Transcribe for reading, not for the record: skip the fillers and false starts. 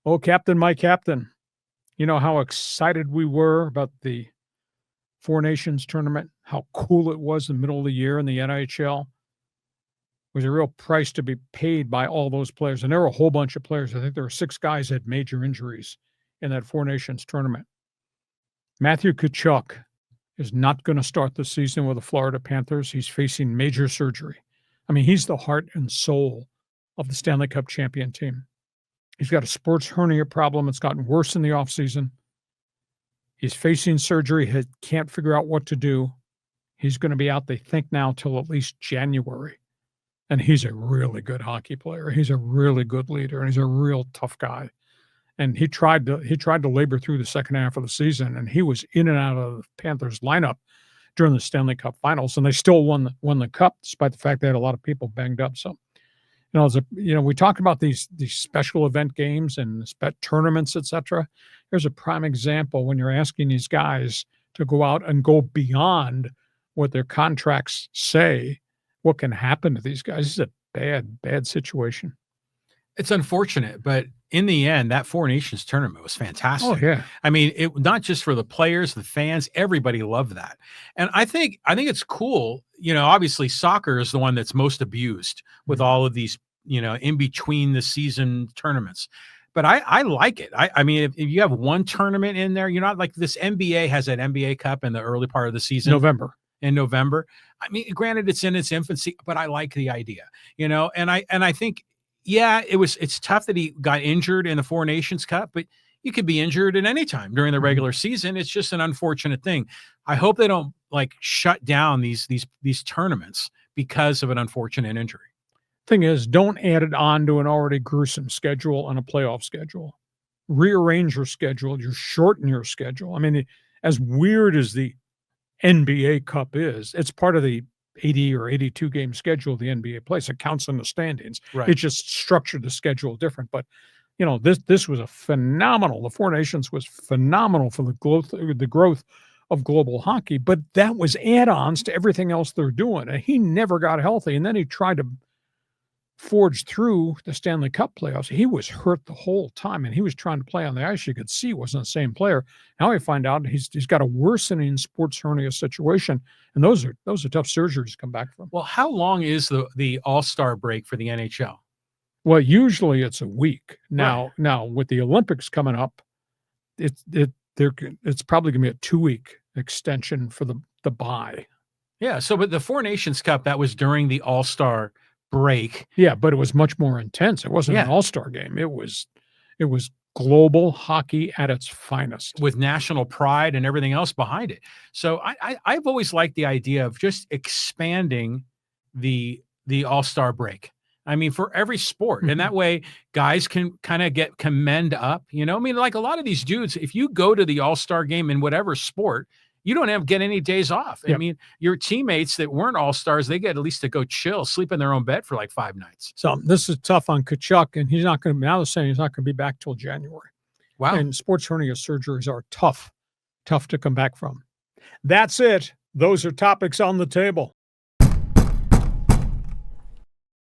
Oh, Captain, my Captain. You know how excited we were about the Four Nations tournament, how cool it was in the middle of the year in the NHL. It was a real price to be paid by all those players. And there were a whole bunch of players. I think there were 6 guys that had major injuries in that Four Nations tournament. Matthew Tkachuk is not going to start the season with the Florida Panthers. He's facing major surgery. I mean, he's the heart and soul of the Stanley Cup champion team. He's got a sports hernia problem. It's gotten worse in the offseason. He's facing surgery. He can't figure out what to do. He's going to be out, they think now, till at least January. And he's a really good hockey player. He's a really good leader, and he's a real tough guy. And he tried to labor through the second half of the season, and he was in and out of the Panthers lineup during the Stanley Cup Finals, and they still won the cup despite the fact they had a lot of people banged up. So, we talk about these special event games and tournaments, etc. Here's a prime example when you're asking these guys to go out and go beyond what their contracts say. What can happen to these guys? This is a bad situation. It's unfortunate, but in the end, that Four Nations tournament was fantastic. Oh, yeah. I mean, it not just for the players, the fans, everybody loved that. And I think it's cool. Obviously soccer is the one that's most abused with all of these, in between the season tournaments. But I like it. I mean, if you have one tournament in there, you're not like this NBA has that NBA Cup in the early part of the season. In November. I mean, granted, it's in its infancy, but I like the idea, and I think, yeah, it's tough that he got injured in the Four Nations Cup, but you could be injured at any time during the regular season. It's just an unfortunate thing. I hope they don't shut down these tournaments because of an unfortunate injury. Thing is, don't add it on to an already gruesome schedule on a playoff schedule. Rearrange your schedule. You shorten your schedule. I mean, as weird as the NBA Cup is, it's part of the 80 or 82 game schedule the NBA plays. It counts in the standings. Right. It just structured the schedule different. But this was a phenomenal. The Four Nations was phenomenal for the growth of global hockey. But that was add-ons to everything else they're doing. And he never got healthy. And then he tried to forge through the Stanley Cup playoffs. He was hurt the whole time, and he was trying to play on the ice. You could see he wasn't the same player. Now we find out he's got a worsening sports hernia situation, and those are tough surgeries to come back from. Well, how long is the AllStar break for the NHL? Well, usually it's a week. Now with the Olympics coming up, it's probably going to be a 2-week extension for the bye. Yeah. So, but the Four Nations Cup, that was during the AllStar break. Yeah, but it was much more intense. It wasn't an all-star game. It was global hockey at its finest, with national pride and everything else behind it. So I've always liked the idea of just expanding the all-star break. I mean, for every sport. And that way guys can kind of commend up, I mean, like a lot of these dudes, if you go to the all-star game in whatever sport, you don't get any days off. Yep. I mean, your teammates that weren't all-stars, they get at least to go chill, sleep in their own bed for 5 nights. So this is tough on Tkachuk, and he's not going to, now they're saying he's not going to be back till January. Wow. And sports hernia surgeries are tough to come back from. That's it. Those are topics on the table.